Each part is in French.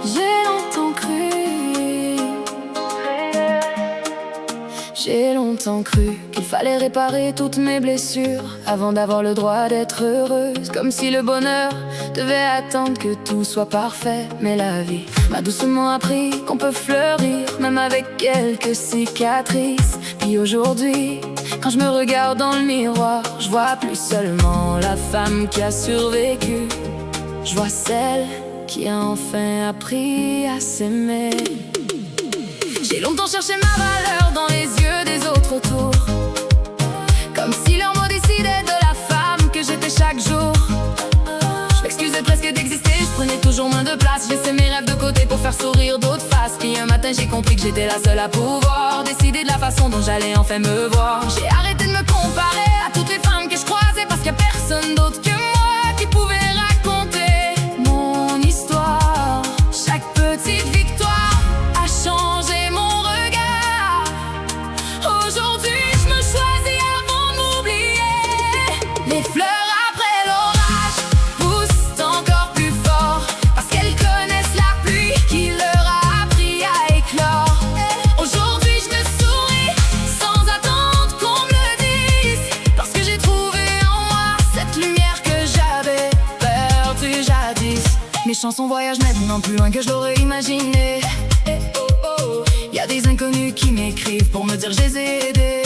J'ai longtemps cru, j'ai longtemps cru qu'il fallait réparer toutes mes blessures avant d'avoir le droit d'être heureuse. Comme si le bonheur devait attendre que tout soit parfait. Mais la vie m'a doucement appris qu'on peut fleurir même avec quelques cicatrices. Puis aujourd'hui, quand je me regarde dans le miroir, je vois plus seulement la femme qui a survécu. Je vois celle qui a enfin appris à s'aimer. J'ai longtemps cherché ma valeur dans les yeux des autres autour, comme si leur mot décidait de la femme que j'étais chaque jour. Je m'excusais presque d'exister, je prenais toujours moins de place. Laissais mes rêves de côté pour faire sourire d'autres faces. Puis un matin j'ai compris que j'étais la seule à pouvoir décider de la façon dont j'allais enfin me voir. J'ai arrêté de me comparer à toutes les femmes que je croisais, parce qu'il n'y a personne d'autre que moi qui pouvait raconter mon histoire. Chaque petite victoire a changé mon regard. Aujourd'hui je me choisis avant de m'oublier. Les fleurs après l'orage poussent encore plus fort, parce qu'elles connaissent la pluie qui leur a appris à éclore. Aujourd'hui je me souris sans attendre qu'on me le dise, parce que j'ai trouvé en moi cette lumière que j'avais perdue jadis. Mes chansons voyagent maintenant plus loin que je l'aurais imaginé. Y a des inconnus qui m'écrivent pour me dire je les ai aidés.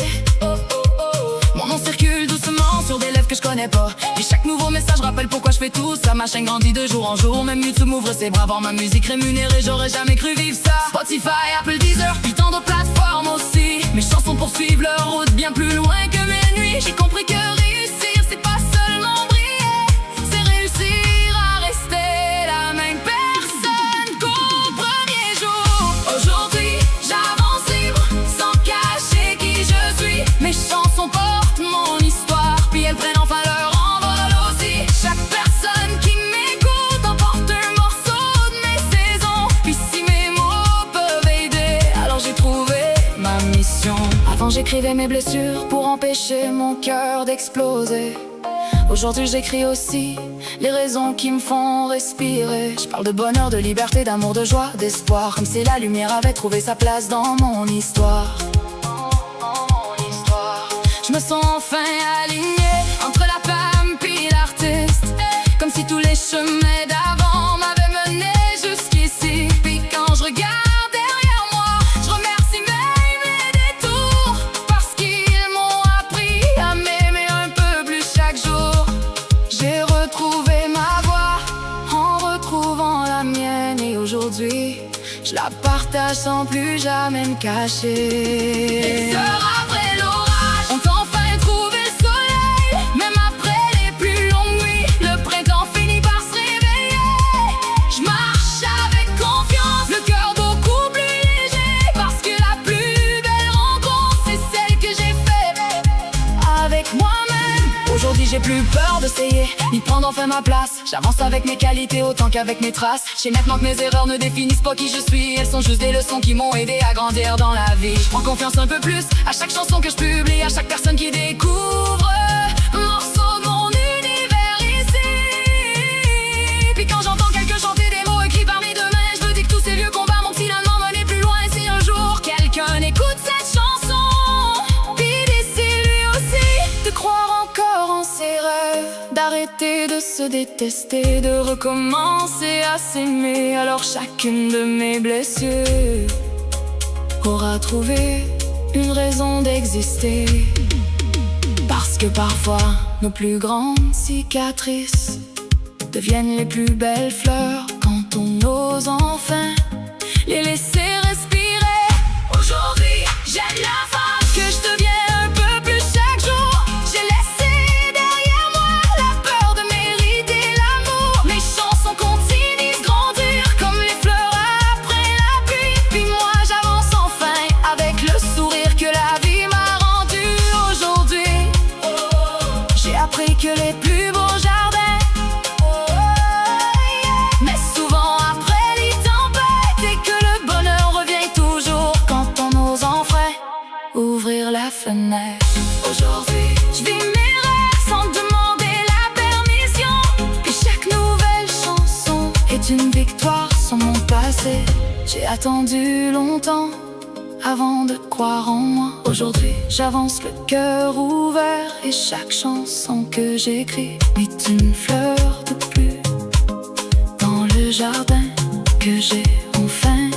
Mon nom circule doucement sur des lèvres que je connais pas, et chaque nouveau message rappelle pourquoi je fais tout ça. Ma chaîne grandit de jour en jour, même YouTube m'ouvre ses bras. Voir ma musique rémunérée, j'aurais jamais cru vivre ça. Spotify, Apple, Deezer, puis tant d'autres plateformes aussi. Mes chansons poursuivent leur route bien plus loin que mes nuits. J'ai compris que réussir, c'est pas seulement briller, c'est réussir à rester la même personne qu'au premier jour. Aujourd'hui, j'avance libre, sans cacher qui je suis. Mes chansons portent mon histoire, puis elles prennent enfin leur envol aussi. Chaque personne qui m'écoute emporte un morceau de mes saisons. Puis si mes mots peuvent aider, alors j'ai trouvé ma mission. Avant j'écrivais mes blessures pour empêcher mon cœur d'exploser. Aujourd'hui j'écris aussi les raisons qui me font respirer. Je parle de bonheur, de liberté, d'amour, de joie, d'espoir, comme si la lumière avait trouvé sa place dans mon histoire. Je me sens enfin alignée entre la femme puis l'artiste, comme si tous les chemins d'avant m'avaient mené jusqu'ici. Puis quand je regarde derrière moi, je remercie même les détours, parce qu'ils m'ont appris à m'aimer un peu plus chaque jour. J'ai retrouvé ma voix en retrouvant la mienne, et aujourd'hui je la partage sans plus jamais me cacher. Les heures après l'orage ont enfin trouvé le soleil, même après les plus longues nuits, le printemps finit par se réveiller. Je marche avec confiance, le cœur beaucoup plus léger, parce que la plus belle rencontre, c'est celle que j'ai faite avec moi-même. Aujourd'hui j'ai plus peur d'essayer, ni de prendre enfin ma place. J'avance avec mes qualités autant qu'avec mes traces. Je sais maintenant que mes erreurs ne définissent pas qui je suis, elles sont juste des leçons qui m'ont aidé à grandir dans la vie. Je prends confiance un peu plus à chaque chanson que je publie, à chaque personne qui découvre un morceau de mon univers ici. Puis quand j'entends quelqu'un chanter des mots écrits par mes deux mains, je me dis que tous ces vieux combats m'ont finalement mené plus loin. Si un jour quelqu'un écoute cette chanson, puis décide lui aussi de croire encore en ses rêves, d'arrêter de se détester, de recommencer à s'aimer, alors chacune de mes blessures aura trouvé une raison d'exister. Parce que parfois nos plus grandes cicatrices deviennent les plus belles fleurs quand on ose enfin les laisser respirer. Aujourd'hui j'aime la femme que je deviens un peu plus chaque jour. J'ai laissé derrière moi la peur de mériter l'amour. Mes chansons continuent de grandir comme les fleurs après la pluie. Puis moi j'avance enfin avec le sourire que la vie m'a rendu. Aujourd'hui j'ai appris que les plus beaux jardins, mais souvent après les tempêtes, et que le bonheur revient toujours quand on ose enfin ouvrir la fenêtre. Aujourd'hui je vis mes rêves sans demander la permission. passé, j'ai attendu longtemps avant de croire en moi. Aujourd'hui, j'avance le cœur ouvert et chaque chanson que j'écris est une fleur de plus dans le jardin que j'ai enfin